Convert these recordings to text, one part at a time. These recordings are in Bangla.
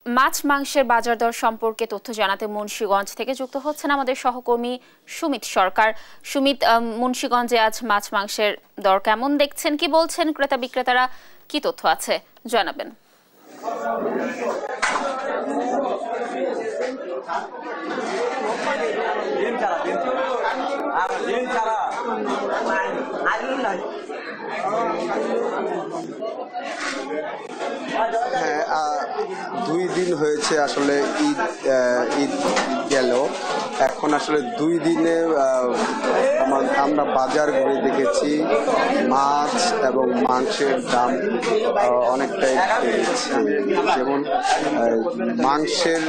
মাছ মাংসের বাজার দর সম্পর্কে তথ্য জানাতে মুন্সিগঞ্জ থেকে যুক্ত হচ্ছেন আমাদের সহকর্মী সুমিত সরকার। সুমিত, মুন্সিগঞ্জে আজ মাছ মাংসের দর কেমন দেখছেন, কি বলছেন ক্রেতা বিক্রেতারা, কি তথ্য আছে জানাবেন। হ্যাঁ, 2 দিন হয়েছে আসলে ঈদ গেল। এখন আসলে 2 দিনে আমরা বাজার ঘুরে দেখেছি মাছ এবং মাংসের দাম অনেকটাই বেড়েছে। যেমন মাংসের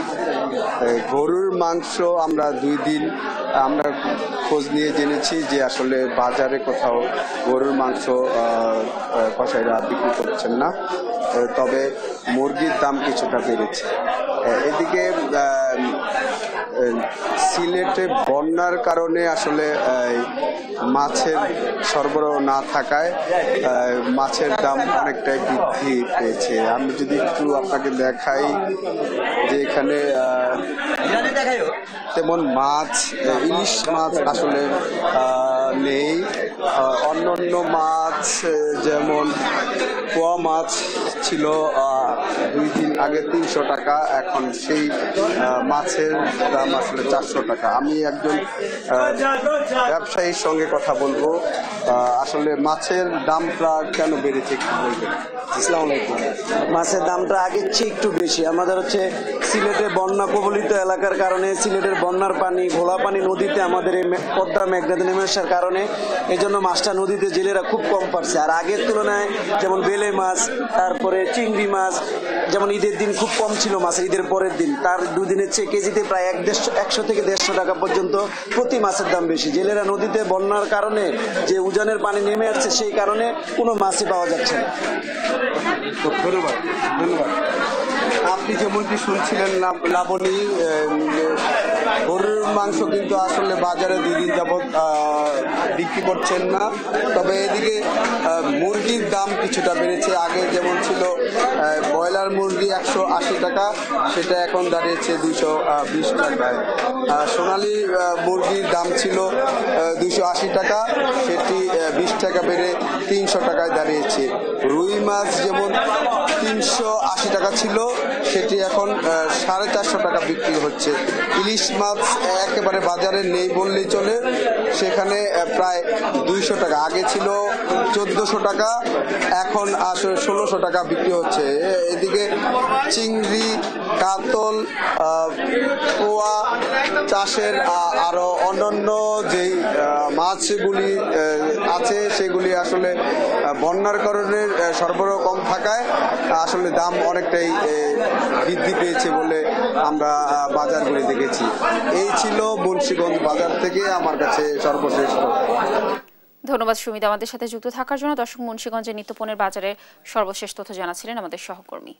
গরুর মাংস আমরা 2 দিন আমরা খোঁজ নিয়ে জেনেছি যে আসলে বাজারে কোথাও গরুর মাংস কসাইরা বিক্রি করছেন না, তবে মুরগির দাম কিছুটা বেড়েছে। এদিকে সিলেটে বন্যার কারণে আসলে মাছের সরবরাহ না থাকায় মাছের দাম অনেকটাই বৃদ্ধি পেয়েছে। আমি যদি একটু আপনাকে দেখাই যে এখানে তেমন মাছ, ইলিশ মাছ আসলে নেই। অন্যান্য মাছ যেমন পোয়া মাছ ছিল 2 দিন আগে 300 টাকা, এখন সেই মাছের দাম আসলে 400 টাকা। আমি একজন ব্যবসায়ীর সঙ্গে কথা বলবো, আসলে মাছের দামটা কেন বেড়েছে একটু বলবেন? আসসালামু আলাইকুম। মাছের দামটা আগের চেয়ে একটু বেশি। আমাদের সিলেটে বন্যা কবলিত এলাকার কারণে সিলেটের বন্যার পানি, ঘোলা পানি নদীতে আমাদের এই পদ্মা মেঘনাতে নেমে আসার কারণে এই জন্য মাছটা নদীতে জেলেরা খুব কম পাচ্ছে। আর আগের তুলনায় যেমন বেলে মাছ, তারপরে চিংড়ি মাছ যেমন ঈদের দিন খুব কম ছিল মাছ, ঈদের পরের দিন তার 2 দিনের চেয়ে কেজিতে প্রায় 100 থেকে 150 টাকা পর্যন্ত প্রতি মাছের দাম বেশি। জেলেরা নদীতে বন্যার কারণে যে উজানের পানি নেমে আসছে সেই কারণে কোনো মাছই পাওয়া যাচ্ছে না। ধন্যবাদ। আপনি যেমনটি শুনছিলেন লাবণী, গরুর মাংস কিন্তু আসলে বাজারে 2 দিন যাবৎ বিক্রি করছেন না, তবে এদিকে মুরগির দাম কিছুটা বেড়েছে। আগে যেমন ছিল ব্রয়লার মুরগি 180 টাকা, সেটা এখন দাঁড়িয়েছে 220 টাকায়। সোনালী মুরগির দাম ছিল 280 টাকা, সেটি 20 টাকা বেড়ে 300 টাকায় দাঁড়িয়েছে। রুই মাছ যেমন 380 টাকা ছিল, সেটি এখন 450 টাকা বিক্রি হচ্ছে। ইলিশ মাছ একেবারে বাজারে নেই বললেই চলে, সেখানে প্রায় 200 টাকা, আগে ছিল 1400 টাকা, এখন আসলে 1600 টাকা বিক্রি হচ্ছে। এদিকে চিংড়ি, কাতল, পোয়া চাষের আরো অন্যান্য যেই মাছগুলি আছে সেগুলি আসলে বন্যার কারণে সরবরাহ কম থাকায় আসলে দাম অনেকটাই বৃদ্ধি পেয়েছে বলে আমরা বাজার ঘুরে দেখেছি। এই ছিল মুন্সিগঞ্জ বাজার থেকে আমার কাছে সর্বশেষ। ধন্যবাদ সুমিত আমাদের সাথে যুক্ত থাকার জন্য। দর্শক, মুন্সিগঞ্জের নিত্যপণ্যের বাজারের সর্বশেষ তথ্য জানাচ্ছিলেন আমাদের সহকর্মী।